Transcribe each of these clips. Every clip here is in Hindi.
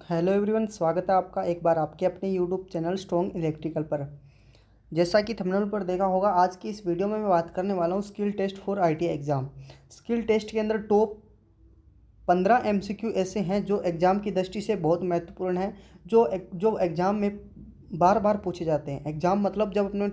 हेलो एवरीवन, स्वागत है आपका एक बार आपके अपने यूट्यूब चैनल स्ट्रॉन्ग इलेक्ट्रिकल पर। जैसा कि थंबनेल पर देखा होगा, आज की इस वीडियो में मैं बात करने वाला हूँ skill test for ITI exam. Skill test के अंदर टॉप 15 एमसीक्यू ऐसे हैं जो एग्ज़ाम की दृष्टि से बहुत महत्वपूर्ण हैं, जो एग्ज़ाम में बार बार पूछे जाते हैं। एग्ज़ाम मतलब जब अपने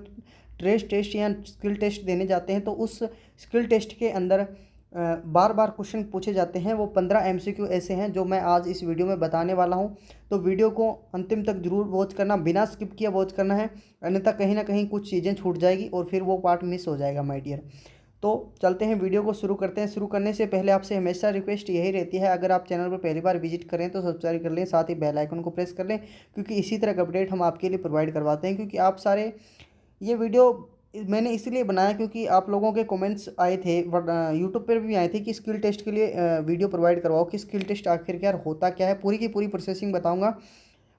ट्रेस टेस्ट या स्किल टेस्ट देने जाते हैं तो उस स्किल टेस्ट के अंदर बार बार क्वेश्चन पूछे जाते हैं। वो 15 एमसीक्यू ऐसे हैं जो मैं आज इस वीडियो में बताने वाला हूं। तो वीडियो को अंतिम तक जरूर वॉच करना, बिना स्किप किए वॉच करना है, अन्यथा कहीं ना कहीं कुछ चीज़ें छूट जाएगी और फिर वो पार्ट मिस हो जाएगा माय डियर। तो चलते हैं, वीडियो को शुरू करते हैं। शुरू करने से पहले आपसे हमेशा रिक्वेस्ट यही रहती है, अगर आप चैनल पर पहली बार विजिट करें तो सब्सक्राइब कर लें, साथ ही बेल आइकन को प्रेस कर लें, क्योंकि इसी तरह का अपडेट हम आपके लिए प्रोवाइड करवाते हैं। क्योंकि आप सारे ये वीडियो मैंने इसलिए बनाया क्योंकि आप लोगों के कमेंट्स आए थे, यूट्यूब पर भी आए थे कि स्किल टेस्ट के लिए वीडियो प्रोवाइड करवाओ कि स्किल टेस्ट आखिरकार होता क्या है। पूरी की पूरी प्रोसेसिंग बताऊंगा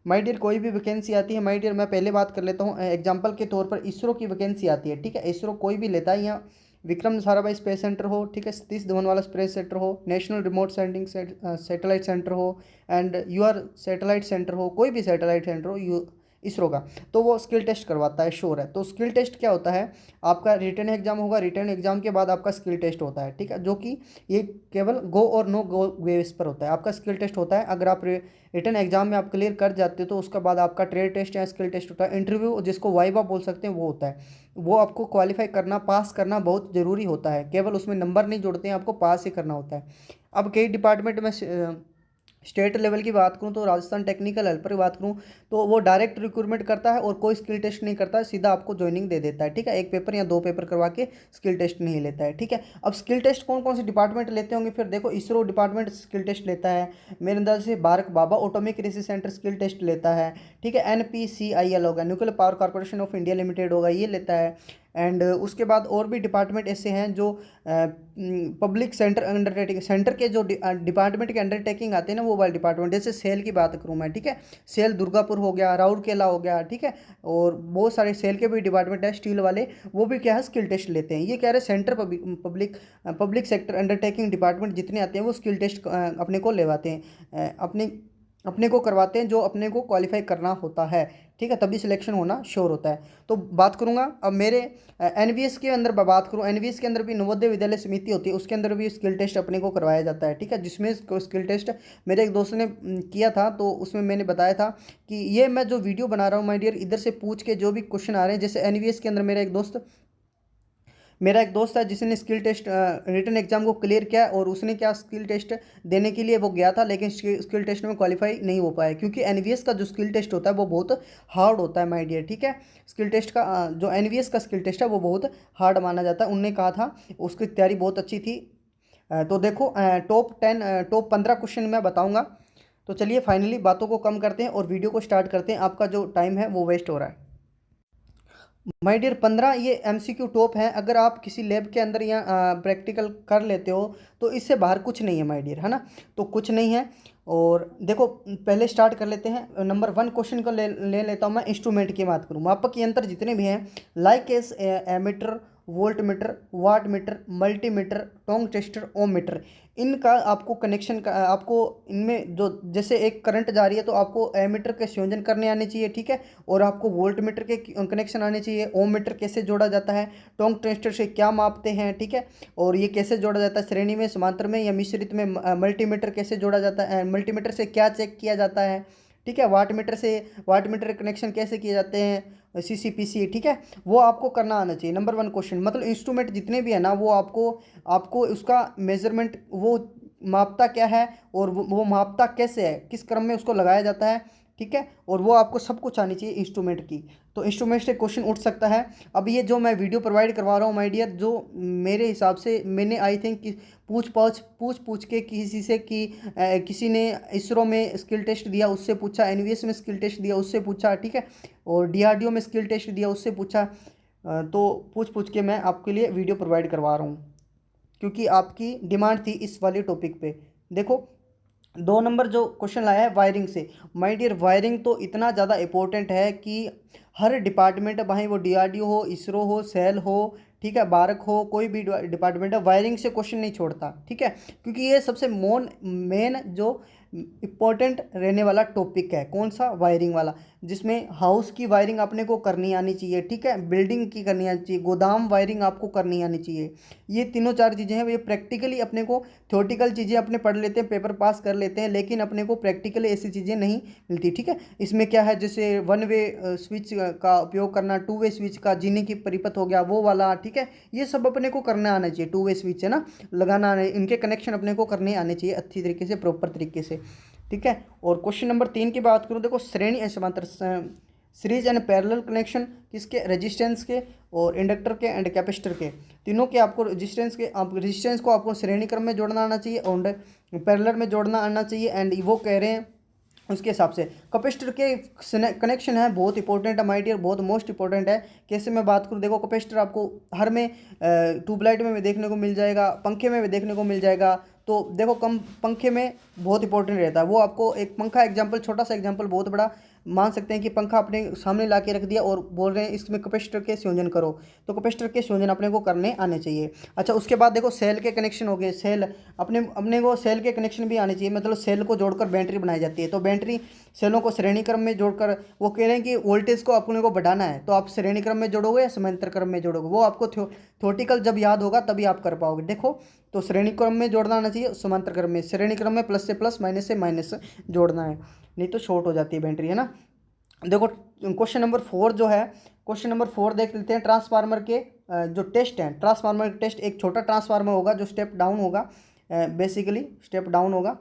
माय डियर। कोई भी वैकेंसी आती है माय डियर, मैं पहले बात कर लेता हूँ एग्जांपल के तौर पर। इसरो की वैकेंसी आती है, ठीक है, इसरो कोई भी लेता है, या विक्रम साराभाई स्पेस सेंटर हो, ठीक है, सतीश धवन वाला स्पेस सेंटर हो, national remote sending satellite centre हो, एंड यूआर सैटेलाइट सेंटर हो, कोई भी सैटेलाइट सेंटर हो इसरो का, तो वो स्किल टेस्ट करवाता है, श्योर है। तो स्किल टेस्ट क्या होता है, आपका रिटर्न एग्जाम होगा, रिटर्न एग्जाम के बाद आपका स्किल टेस्ट होता है, ठीक है, जो कि ये केवल गो और नो गो बेस पर होता है। आपका स्किल टेस्ट होता है, अगर आप रिटर्न एग्जाम में आप क्लियर कर जाते हो तो उसके बाद आपका ट्रेड टेस्ट या स्किल टेस्ट होता है। इंटरव्यू जिसको वाइवा बोल सकते हैं वो होता है। वो आपको क्वालिफाई करना, पास करना बहुत ज़रूरी होता है, केवल उसमें नंबर नहीं जोड़ते हैं, आपको पास ही करना होता है। अब कई डिपार्टमेंट में स्टेट लेवल की बात करूं तो राजस्थान टेक्निकल हेल्पर की बात करूं तो वो डायरेक्ट रिक्रूटमेंट करता है और कोई स्किल टेस्ट नहीं करता है, सीधा आपको ज्वाइनिंग दे देता है, ठीक है, एक पेपर या दो पेपर करवा के स्किल टेस्ट नहीं लेता है, ठीक है। अब स्किल टेस्ट कौन कौन से डिपार्टमेंट लेते होंगे, फिर देखो, इसरो डिपार्टमेंट स्किल टेस्ट लेता है, मेरे अंदाज से बारक Bhabha atomic research centre skill test लेता है, ठीक है, NPCIL होगा, nuclear power corporation of India limited होगा, ये लेता है। एंड उसके बाद और भी डिपार्टमेंट ऐसे हैं जो पब्लिक सेंटर अंडरटेकिंग सेंटर के जो डिपार्टमेंट के अंडरटेकिंग आते हैं ना, वो वाले डिपार्टमेंट, जैसे सेल की बात करूँ मैं, ठीक है, सेल दुर्गापुर हो गया, राउरकेला हो गया, ठीक है, और बहुत सारे सेल के भी डिपार्टमेंट है स्टील वाले, वो भी क्या है स्किल टेस्ट लेते हैं। ये कह रहे centre public public sector undertaking department जितने आते हैं वो स्किल टेस्ट अपने को लेवाते हैं, अपने को करवाते हैं, जो अपने को क्वालिफाई करना होता है, ठीक है, तभी सिलेक्शन होना श्योर होता है। तो बात करूंगा अब मेरे एनवीएस के अंदर, बात करूँ एनवीएस के अंदर भी नवोदय विद्यालय समिति होती है, उसके अंदर भी स्किल टेस्ट अपने को करवाया जाता है, ठीक है, जिसमें स्किल टेस्ट मेरे एक दोस्त ने किया था, तो उसमें मैंने बताया था कि ये मैं जो वीडियो बना रहा हूँ माय डियर, इधर से पूछ के जो भी क्वेश्चन आ रहे हैं, जैसे एनवीएस के अंदर मेरा एक दोस्त है जिसने स्किल टेस्ट रिटन एग्जाम को क्लियर किया, और उसने क्या स्किल टेस्ट देने के लिए वो गया था, लेकिन स्किल टेस्ट में क्वालिफाई नहीं हो पाया, क्योंकि एनवीएस का जो स्किल टेस्ट होता है वो बहुत हार्ड होता है माय डियर, ठीक है। स्किल टेस्ट का जो एनवीएस का स्किल टेस्ट है वो बहुत हार्ड माना जाता है। उनने कहा था, उसकी तैयारी बहुत अच्छी थी। तो देखो, टॉप 15 क्वेश्चन मैं बताऊंगा। तो चलिए फाइनली बातों को कम करते हैं और वीडियो को स्टार्ट करते हैं, आपका जो टाइम है वो वेस्ट हो रहा है। माय डियर, 15 ये एमसीक्यू टॉप हैं। अगर आप किसी लैब के अंदर या प्रैक्टिकल कर लेते हो तो इससे बाहर कुछ नहीं है माय डियर, है ना, तो कुछ नहीं है। और देखो, पहले स्टार्ट कर लेते हैं। नंबर 1 क्वेश्चन को ले लेता हूँ मैं। इंस्ट्रूमेंट की बात करूँ, मापक यंत्र जितने भी हैं, like as ammeter, volt meter, watt meter, multimeter, tong tester, ohm meter, इनका आपको कनेक्शन का, आपको इनमें जो, जैसे एक करंट जा रही है तो आपको एमीटर के संयोजन करने आने चाहिए, ठीक है, और आपको वोल्ट मीटर के कनेक्शन आने चाहिए। ओम मीटर कैसे जोड़ा जाता है, टोंग टेस्टर से क्या मापते हैं, ठीक है, और ये कैसे जोड़ा जाता है, श्रेणी में, समांतर में या मिश्रित में। मल्टीमीटर कैसे जोड़ा जाता है, मल्टीमीटर से क्या चेक किया जाता है, ठीक है, वाट मीटर कनेक्शन कैसे किए जाते हैं, CCPC, ठीक है, वो आपको करना आना चाहिए। नंबर 1 क्वेश्चन, मतलब इंस्ट्रूमेंट जितने भी है ना, वो आपको आपको उसका मेजरमेंट, वो मापता क्या है, और वो मापता कैसे है, किस क्रम में उसको लगाया जाता है, ठीक है, और वो आपको सब कुछ आनी चाहिए इंस्ट्रूमेंट की। तो इंस्ट्रूमेंट से क्वेश्चन उठ सकता है। अब ये जो मैं वीडियो प्रोवाइड करवा रहा हूँ माय डियर, जो मेरे हिसाब से मैंने आई थिंक कि पूछ के किसी से कि किसी ने इसरो में स्किल टेस्ट दिया उससे पूछा, एनवीएस में स्किल टेस्ट दिया उससे पूछा, ठीक है, और DRDO में स्किल टेस्ट दिया उससे पूछा। तो पूछ के मैं आपके लिए वीडियो प्रोवाइड करवा रहा हूँ, क्योंकि आपकी डिमांड थी इस वाले टॉपिक पे। देखो, 2 नंबर जो क्वेश्चन लाया है वायरिंग से, माय डियर, वायरिंग तो इतना ज़्यादा इंपॉर्टेंट है कि हर डिपार्टमेंट, भाई वो DRDO हो, इसरो हो, सेल हो, ठीक है, बारक हो, कोई भी डिपार्टमेंट है, वायरिंग से क्वेश्चन नहीं छोड़ता, ठीक है, क्योंकि ये सबसे मेन जो इम्पोर्टेंट रहने वाला टॉपिक है। कौन सा? वायरिंग वाला, जिसमें हाउस की वायरिंग अपने को करनी आनी चाहिए, ठीक है, बिल्डिंग की करनी आनी चाहिए, गोदाम वायरिंग आपको करनी आनी चाहिए। ये तीनों चार चीज़ें हैं, ये प्रैक्टिकली अपने को थ्योरेटिकल चीज़ें अपने पढ़ लेते हैं, पेपर पास कर लेते हैं, लेकिन अपने को प्रैक्टिकली ऐसी चीज़ें नहीं मिलती, ठीक है। इसमें क्या है, जैसे वन वे स्विच का उपयोग करना, टू वे स्विच का जीने की परिपथ हो गया वो वाला, ठीक है, ये सब अपने को करना आना चाहिए। टू वे स्विच है ना, लगाना आने, इनके कनेक्शन अपने को करने आने चाहिए अच्छी तरीके से, प्रॉपर तरीके से, ठीक है। और क्वेश्चन नंबर 3 की बात करूँ, देखो श्रेणी समांतर सीरीज एंड पैरेलल कनेक्शन किसके? रेजिस्टेंस के और इंडक्टर के एंड कैपेसिटर के, तीनों के आपको रेजिस्टेंस को आपको श्रेणी क्रम में जोड़ना आना चाहिए और पैरेलल में जोड़ना आना चाहिए। एंड वो कह रहे हैं उसके हिसाब से कैपेसिटर के कनेक्शन है बहुत इंपॉर्टेंट है माय डियर, बहुत मोस्ट इंपॉर्टेंट है। कैसे मैं बात करूँ, देखो कैपेसिटर आपको हर में ट्यूबलाइट में भी देखने को मिल जाएगा, पंखे में भी देखने को मिल जाएगा। तो देखो कम पंखे में बहुत इंपॉर्टेंट रहता है, वो आपको एक पंखा एग्जांपल, छोटा सा एग्जांपल बहुत बड़ा मान सकते हैं कि पंखा अपने सामने ला के रख दिया और बोल रहे हैं इसमें कैपेसिटर के संयोजन करो, तो कैपेसिटर के संयोजन अपने को करने आने चाहिए। अच्छा, उसके बाद देखो सेल के कनेक्शन हो गए, सेल अपने को सेल के कनेक्शन भी आने चाहिए, मतलब सेल को जोड़कर बैटरी बनाई जाती है, तो बैटरी सेलों को श्रेणी क्रम में जोड़कर, वो कह रहे हैं कि वोल्टेज को अपने को बढ़ाना है, तो आप श्रेणी क्रम में जोड़ोगे या समांतर क्रम में जोड़ोगे, वो आपको थ्योरेटिकल जब याद होगा तभी आप कर पाओगे। देखो तो श्रेणी क्रम में जोड़ना आना चाहिए, समांतर क्रम में, श्रेणी क्रम में प्लस से प्लस माइनस से माइनस जोड़ना है, नहीं तो शॉर्ट हो जाती है बैटरी, है ना। देखो क्वेश्चन नंबर 4 जो है, क्वेश्चन नंबर 4 देख लेते हैं। ट्रांसफार्मर के जो टेस्ट हैं, ट्रांसफार्मर के टेस्ट, एक छोटा ट्रांसफार्मर होगा जो स्टेप डाउन होगा, बेसिकली स्टेप डाउन होगा,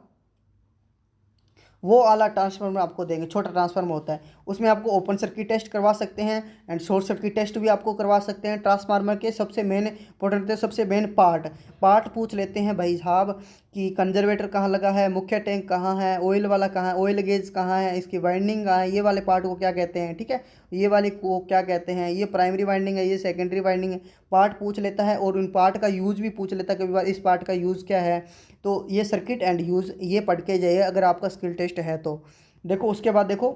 वो वाला ट्रांसफार्मर आपको देंगे, छोटा ट्रांसफार्मर होता है, उसमें आपको ओपन सर्किट टेस्ट करवा सकते हैं एंड शॉर्ट सर्किट टेस्ट भी आपको करवा सकते हैं। ट्रांसफार्मर के सबसे मेन इंपॉर्टेंट, सबसे मेन पार्ट पूछ लेते हैं भाई साहब कि कंजर्वेटर कहाँ लगा है, मुख्य टैंक कहाँ है, ऑयल वाला कहाँ है, ऑयल गेज कहाँ है, इसकी वाइंडिंग कहाँ है, ये वाले पार्ट को क्या कहते हैं, ठीक है, ये वाले को क्या कहते हैं, ये प्राइमरी वाइंडिंग है, ये सेकेंडरी वाइंडिंग है, पार्ट पूछ लेता है। और उन पार्ट का यूज़ भी पूछ लेता है कभी बार, इस पार्ट का यूज़ क्या है, तो ये सर्किट एंड यूज़ ये पढ़ के जाइए अगर आपका स्किल टेस्ट है तो। देखो उसके बाद देखो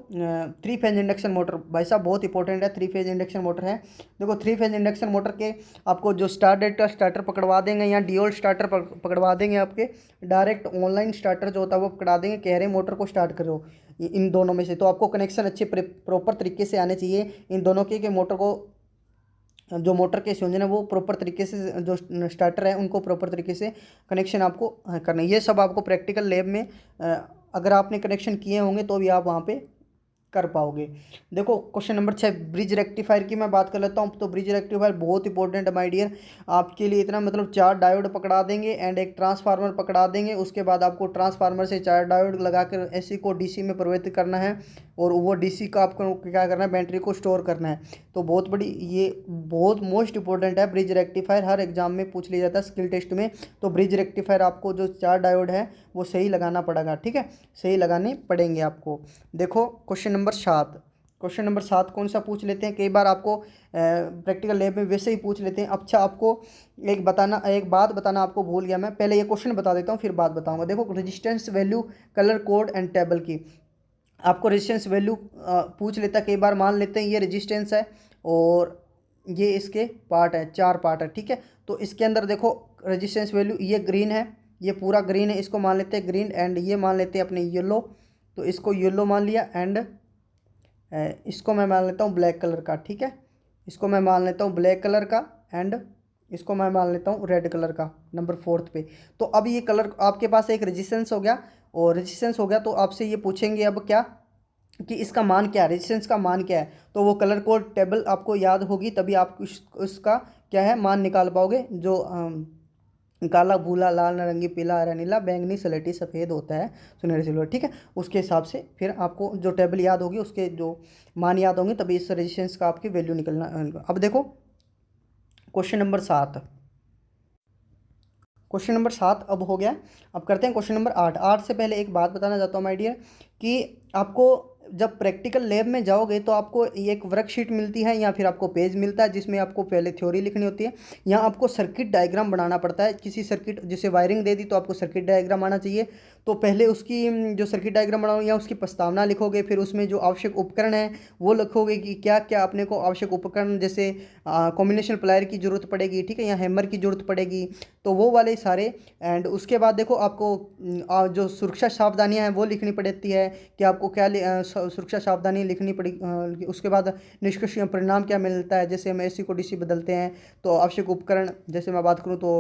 3 फेज इंडक्शन मोटर, भाई साहब बहुत इंपॉर्टेंट है, 3 फेज इंडक्शन मोटर है। देखो 3 फेज इंडक्शन मोटर के आपको जो स्टार्टर पकड़वा देंगे या डीओल स्टार्टर पकड़वा देंगे, आपके डायरेक्ट ऑनलाइन स्टार्टर जो होता है वो पकड़ा देंगे, कह रहे मोटर को स्टार्ट करो इन दोनों में से, तो आपको कनेक्शन अच्छे प्रॉपर तरीके से आने चाहिए इन दोनों के मोटर को, जो मोटर के संयोजन है वो प्रॉपर तरीके से, जो स्टार्टर है उनको प्रॉपर तरीके से कनेक्शन आपको करना है। ये सब आपको प्रैक्टिकल लैब में अगर आपने कनेक्शन किए होंगे तो भी आप वहाँ पे कर पाओगे। देखो क्वेश्चन नंबर 6 ब्रिज रेक्टिफायर की मैं बात कर लेता हूँ। तो ब्रिज रेक्टिफायर बहुत इंपॉर्टेंट है माय डियर, आपके लिए इतना, मतलब 4 डायोड पकड़ा देंगे एंड एक ट्रांसफार्मर पकड़ा देंगे, उसके बाद आपको ट्रांसफार्मर से 4 डायोड लगाकर एसी को डीसी में परिवर्तित करना है और वो डीसी का आपको क्या करना है, बैटरी को स्टोर करना है। तो बहुत बड़ी, ये बहुत मोस्ट इंपॉर्टेंट है ब्रिज रेक्टिफायर, हर एग्जाम में पूछ लिया जाता है स्किल टेस्ट में। तो ब्रिज रेक्टिफायर आपको जो 4 डायोड है वो सही लगाना पड़ेगा, ठीक है, सही लगाने पड़ेंगे आपको। देखो क्वेश्चन नंबर 7, क्वेश्चन नंबर 7 कौन सा पूछ लेते हैं, कई बार आपको प्रैक्टिकल लैब में वैसे ही पूछ लेते हैं। अच्छा आपको एक बात बताना आपको भूल गया मैं, पहले ये क्वेश्चन बता देता हूँ फिर बात बताऊँगा। देखो resistance value, colour code and table की, आपको रेजिस्टेंस वैल्यू पूछ लेता है, कई बार मान लेते हैं ये रेजिस्टेंस है और ये इसके पार्ट है, 4 पार्ट है, ठीक है। तो इसके अंदर देखो रेजिस्टेंस वैल्यू, ये ग्रीन है, ये पूरा ग्रीन है, इसको मान लेते हैं ग्रीन, एंड ये मान लेते हैं अपने येलो, तो इसको येलो मान लिया, एंड इसको मैं मान लेता हूँ ब्लैक कलर का, ठीक है, इसको मैं मान लेता हूँ ब्लैक कलर का, एंड इसको मैं मान लेता हूँ रेड कलर का नंबर 4 पे। तो अब ये कलर आपके पास एक रेजिस्टेंस हो गया, और रेजिस्टेंस हो गया तो आपसे ये पूछेंगे अब क्या कि इसका मान क्या है, रेजिस्टेंस का मान क्या है, तो वो कलर कोड टेबल आपको याद होगी तभी आप उसका क्या है मान निकाल पाओगे। जो काला, भूला, लाल, नारंगी, पीला, हरा, नीला, बैंगनी, सलेटी, सफ़ेद होता है, सुनहरे सिल्वर, ठीक है, उसके हिसाब से फिर आपको जो टेबल याद होगी उसके जो मान याद होंगे तभी इस रेजिस्टेंस का आपकी वैल्यू निकलना। अब देखो क्वेश्चन नंबर 7, क्वेश्चन नंबर 7 अब हो गया। अब करते हैं क्वेश्चन नंबर 8। 8 से पहले एक बात बताना चाहता हूँ माय डियर कि आपको जब प्रैक्टिकल लैब में जाओगे तो आपको एक वर्कशीट मिलती है या फिर आपको पेज मिलता है जिसमें आपको पहले थ्योरी लिखनी होती है, यहाँ आपको सर्किट डायग्राम बनाना पड़ता है। किसी सर्किट, जैसे वायरिंग दे दी तो आपको सर्किट डायग्राम आना चाहिए, तो पहले उसकी जो सर्किट डायग्राम बनाओ या उसकी प्रस्तावना लिखोगे, फिर उसमें जो आवश्यक उपकरण है वो लिखोगे कि क्या क्या अपने को आवश्यक उपकरण, जैसे कॉम्बिनेशन प्लायर की ज़रूरत पड़ेगी, ठीक है, या हैमर की ज़रूरत पड़ेगी, तो वो वाले सारे। एंड उसके बाद देखो आपको जो सुरक्षा सावधानियां हैं वो लिखनी पड़ती है कि आपको क्या सुरक्षा सावधानी लिखनी पड़ी। उसके बाद निष्कर्ष परिणाम क्या मिलता है, जैसे हम एसी को डीसी बदलते हैं तो आवश्यक उपकरण, जैसे मैं बात करूँ तो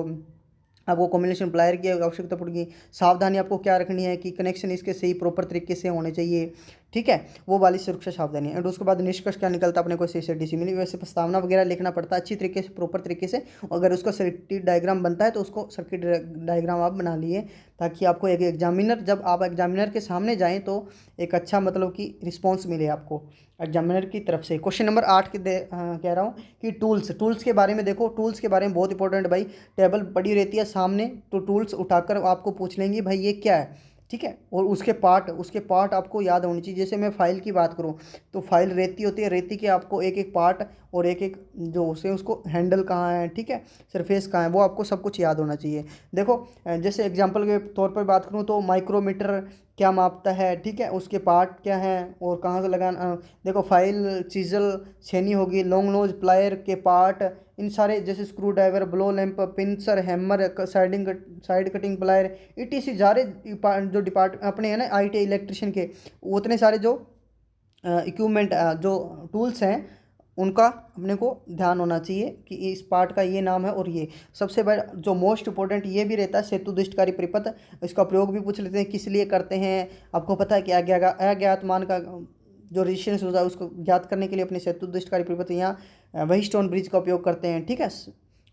आपको कॉम्बिनेशन प्लायर की आवश्यकता पड़ेगी। सावधानी आपको क्या रखनी है कि कनेक्शन इसके सही प्रॉपर तरीके से होने चाहिए, ठीक है, वो वाली सुरक्षा सावधानी। एंड उसके बाद निष्कर्ष क्या निकलता है, अपने को सी डीसी मिली, वैसे प्रस्तावना वगैरह लिखना पड़ता है अच्छी तरीके से, प्रॉपर तरीके से। अगर उसका सर्किट डायग्राम बनता है तो उसको सर्किट डायग्राम आप बना लिए, ताकि आपको एक एग्जामिनर, जब आप एग्जामिनर के सामने जाएँ तो एक अच्छा मतलब कि रिस्पॉन्स मिले आपको एग्जामिनर की तरफ से। क्वेश्चन नंबर 8 कह रहा हूँ कि टूल्स के बारे में देखो। टूल्स के बारे में बहुत इंपॉर्टेंट भाई, टेबल पड़ी रहती है सामने तो टूल्स उठाकर आपको पूछ लेंगे भाई ये क्या है, ठीक है, और उसके पार्ट आपको याद होनी चाहिए। जैसे मैं फाइल की बात करूँ तो फाइल रेती होती है, रेती के आपको एक एक पार्ट और एक एक जो उसे उसको हैंडल कहाँ है, ठीक है, सरफेस कहाँ है, वो आपको सब कुछ याद होना चाहिए। देखो जैसे एग्जांपल के तौर पर बात करूँ तो माइक्रोमीटर क्या मापता है, ठीक है, उसके पार्ट क्या हैं और कहाँ से लगाना। देखो फाइल, चीजल, छेनी होगी, लॉन्ग नोज प्लायर के पार्ट, इन सारे जैसे screw driver, blow lamp, pincer, hammer, side cutting plier, etc. सारे जो डिपार्ट अपने हैं ना आईटी इलेक्ट्रिशियन के, उतने सारे जो इक्विपमेंट जो टूल्स हैं उनका अपने को ध्यान होना चाहिए कि इस पार्ट का ये नाम है। और ये सबसे बड़ा जो मोस्ट इंपॉर्टेंट ये भी रहता है सेतु दुष्टकारी परिपथ, इसका प्रयोग भी पूछ लेते हैं किस लिए करते हैं। आपको पता है कि अज्ञात मान का जो रेजिस्टेंस होता है उसको ज्ञात करने के लिए अपने सेतु दुष्टकारी परिपथ यहाँ वही स्टोन ब्रिज का उपयोग करते हैं, ठीक है।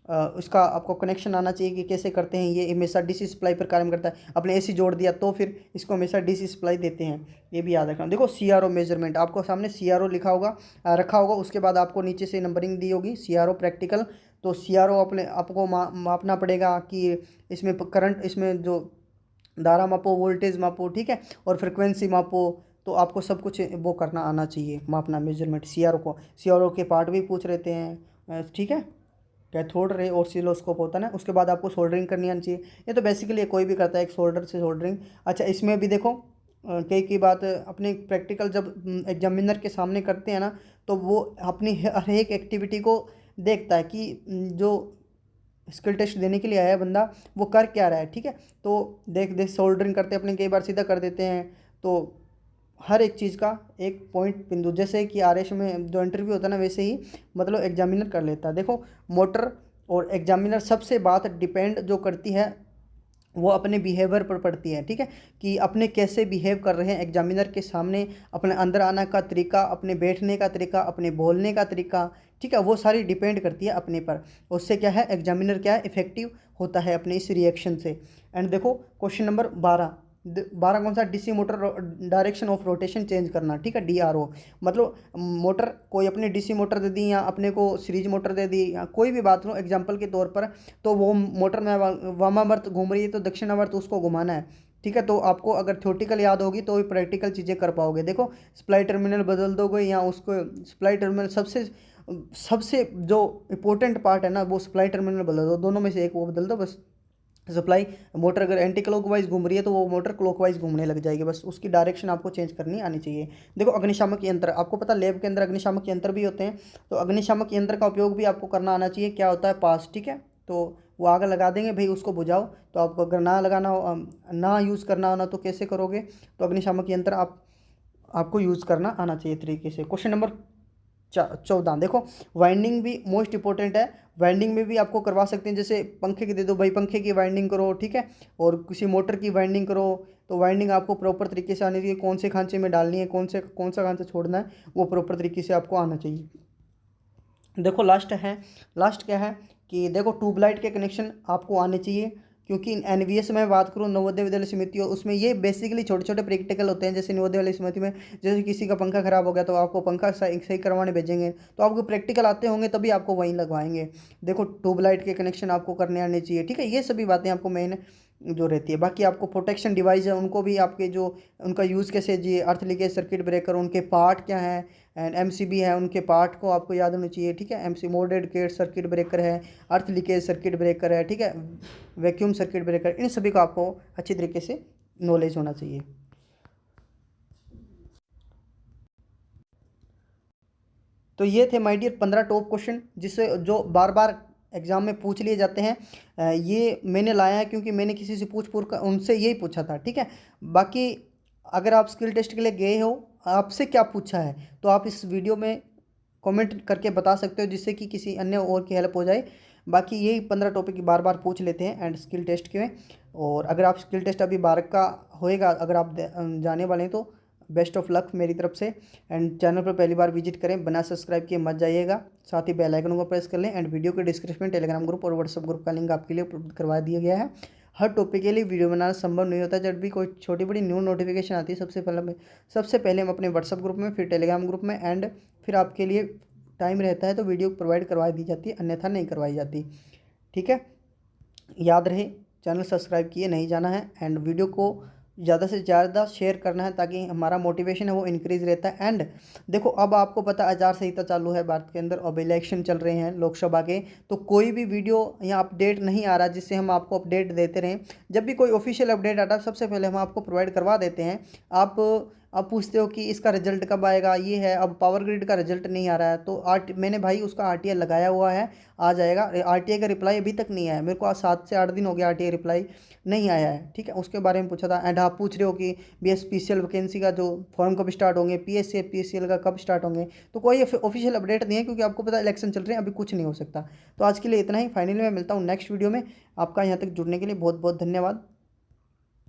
उसका आपको कनेक्शन आना चाहिए कि कैसे करते हैं। ये हमेशा डीसी सप्लाई पर काम करता है, अपने एसी जोड़ दिया तो फिर इसको हमेशा डीसी सप्लाई देते हैं, ये भी याद रखना। देखो सीआरओ मेजरमेंट, आपको सामने सीआरओ लिखा होगा रखा होगा, उसके बाद आपको नीचे से नंबरिंग दी होगी सीआरओ प्रैक्टिकल। तो सीआरओ अपने आपको मापना पड़ेगा कि इसमें करंट, इसमें जो धारा मापो, वोल्टेज मापो, ठीक है, और फ्रिक्वेंसी मापो। तो आपको सब कुछ वो करना आना चाहिए, मापना मेजरमेंट सीआरओ के पार्ट भी पूछ रहते हैं, ठीक है, कैथोड रे और ऑसिलोस्कोप होता है ना। उसके बाद आपको सोल्डरिंग करनी आनी चाहिए, ये तो बेसिकली कोई भी करता है एक सोल्डर से सोल्डरिंग। अच्छा इसमें भी देखो कई बात अपने प्रैक्टिकल जब एग्जामिनर के सामने करते हैं ना तो वो अपनी हर एक एक्टिविटी को देखता है कि जो स्किल टेस्ट देने के लिए आया है बंदा वो कर क्या रहा है, ठीक है। तो देख सोल्डरिंग करते अपने कई बार सीधा कर देते हैं। तो हर एक चीज़ का एक पॉइंट बिंदु, जैसे कि आरएस में जो इंटरव्यू होता है ना वैसे ही मतलब एग्जामिनर कर लेता है। देखो मोटर और एग्जामिनर सबसे बात डिपेंड जो करती है वो अपने बिहेवियर पर पड़ती है, ठीक है, कि अपने कैसे बिहेव कर रहे हैं एग्जामिनर के सामने, अपने अंदर आने का तरीका, अपने बैठने का तरीका, अपने बोलने का तरीका, ठीक है, वो सारी डिपेंड करती है अपने पर। उससे क्या है एग्जामिनर क्या है इफेक्टिव होता है अपने इस रिएक्शन से। एंड देखो क्वेश्चन नंबर 12 कौन सा, DC motor direction of rotation change करना, ठीक है, डीआरओ। मतलब मोटर कोई अपने डीसी मोटर दे दी या अपने को सीरीज मोटर दे दी या कोई भी बात लो एग्जांपल के तौर पर, तो वो मोटर में वामावर्त घूम रही है तो दक्षिणावर्त उसको घुमाना है, ठीक है। तो आपको अगर थ्योरेटिकल याद होगी तो भी प्रैक्टिकल चीज़ें कर पाओगे। देखो सप्लाई टर्मिनल बदल दोगे या उसको सप्लाई टर्मिनल सबसे सबसे जो इम्पोर्टेंट पार्ट है ना वो सप्लाई टर्मिनल बदल दो, दोनों में से एक वो बदल दो बस। सप्लाई मोटर अगर एंटी क्लॉकवाइज घूम रही है तो वो मोटर क्लॉकवाइज घूमने लग जाएगी, बस उसकी डायरेक्शन आपको चेंज करनी आनी चाहिए। देखो अग्निशामक यंत्र, आपको पता लैब के अंदर अग्निशामक यंत्र भी होते हैं, तो अग्निशामक यंत्र का उपयोग भी आपको करना आना चाहिए। क्या होता है पास, ठीक है, तो वो आग लगा देंगे भाई उसको बुझाओ। तो आपको अगर ना लगाना हो ना यूज़ करना होना तो कैसे करोगे, तो अग्निशामक यंत्र आपको यूज़ करना आना चाहिए तरीके से। क्वेश्चन नंबर 14 देखो वाइंडिंग भी मोस्ट इंपॉर्टेंट है। वाइंडिंग में भी आपको करवा सकते हैं, जैसे पंखे की दे दो भाई पंखे की वाइंडिंग करो, ठीक है, और किसी मोटर की वाइंडिंग करो। तो वाइंडिंग आपको प्रॉपर तरीके से आनी चाहिए, कौन से खांचे में डालनी है, कौन सा खांचा छोड़ना है, वो प्रॉपर तरीके से आपको आना चाहिए। देखो लास्ट क्या है कि देखो ट्यूबलाइट के कनेक्शन आपको आने चाहिए, क्योंकि एनवीएस में बात करूँ नवोदय विद्यालय समिति, उसमें ये बेसिकली छोटे छोटे प्रैक्टिकल होते हैं। जैसे नवोदय विद्यालय समिति में जैसे किसी का पंखा खराब हो गया तो आपको पंखा सही करवाने भेजेंगे, तो आपको प्रैक्टिकल आते होंगे तभी आपको वहीं लगवाएंगे। देखो ट्यूबलाइट के कनेक्शन आपको करने आने चाहिए, ठीक है, ये सभी बातें आपको मेन जो रहती है। बाकी आपको प्रोटेक्शन डिवाइस है उनको भी आपके जो उनका यूज़ कैसे जी, अर्थ लीकेज सर्किट ब्रेकर उनके पार्ट क्या हैं, एंड एमसीबी है उनके पार्ट को आपको याद होना चाहिए, ठीक है। MC moulded gate circuit breaker है, अर्थ लीकेज सर्किट ब्रेकर है, ठीक है, वैक्यूम सर्किट ब्रेकर, इन सभी को आपको अच्छी तरीके से नॉलेज होना चाहिए। तो ये थे माय डियर 15 टॉप क्वेश्चन जिससे जो बार बार एग्जाम में पूछ लिए जाते हैं। ये मैंने लाया है क्योंकि मैंने किसी से पूछ पूछ कर उनसे यही पूछा था, ठीक है। बाकी अगर आप स्किल टेस्ट के लिए गए हो, आपसे क्या पूछा है तो आप इस वीडियो में कमेंट करके बता सकते हो, जिससे कि किसी अन्य और की हेल्प हो जाए। बाकी यही 15 टॉपिक बार बार पूछ लेते हैं एंड स्किल टेस्ट के। और अगर आप स्किल टेस्ट अभी 12 का होएगा, अगर आप जाने वाले हैं तो बेस्ट ऑफ लक मेरी तरफ से। एंड चैनल पर पहली बार विजिट करें, बिना सब्सक्राइब किए मत जाइएगा। साथ ही बेल आइकन को प्रेस कर लें। एंड वीडियो के डिस्क्रिप्शन में टेलीग्राम ग्रुप और व्हाट्सएप ग्रुप का लिंक आपके लिए उपलब्ध करवा दिया गया है। हर टॉपिक के लिए वीडियो बनाना संभव नहीं होता। जब भी कोई छोटी बड़ी न्यू नोटिफिकेशन आती है सबसे पहले हम अपने व्हाट्सएप ग्रुप में, फिर टेलीग्राम ग्रुप में, एंड फिर आपके लिए टाइम रहता है तो वीडियो प्रोवाइड करवा दी जाती है, अन्यथा नहीं करवाई जाती। ठीक है, याद रहे चैनल सब्सक्राइब किए नहीं जाना है। एंड वीडियो को ज़्यादा से ज़्यादा शेयर करना है ताकि हमारा मोटिवेशन है वो इंक्रीज़ रहता है। एंड देखो, अब आपको पता आचार संहिता चालू है भारत के अंदर, अब इलेक्शन चल रहे हैं लोकसभा के, तो कोई भी वीडियो या अपडेट नहीं आ रहा जिससे हम आपको अपडेट देते रहें। जब भी कोई ऑफिशियल अपडेट आता है सबसे पहले हम आपको प्रोवाइड करवा देते हैं। आप पूछते हो कि इसका रिजल्ट कब आएगा, ये है, अब पावर ग्रिड का रिजल्ट नहीं आ रहा है तो मैंने भाई उसका आरटीआई लगाया हुआ है, आ जाएगा। आरटीआई का रिप्लाई अभी तक नहीं आया मेरे को, आज 7 से 8 दिन हो गया आरटीआई रिप्लाई नहीं आया है, ठीक है। उसके बारे में पूछा था। एंड आप पूछ रहे हो कि बीएसपीसीएल वैकेंसी का जो फॉर्म कब स्टार्ट होंगे, पीएससी का कब स्टार्ट होंगे, तो कोई ऑफिशियल अपडेट नहीं है क्योंकि आपको पता है इलेक्शन चल रहे हैं, अभी कुछ नहीं हो सकता। तो आज के लिए इतना ही, फाइनली मैं मिलता हूँ नेक्स्ट वीडियो में। आपका यहाँ तक जुड़ने के लिए बहुत बहुत धन्यवाद।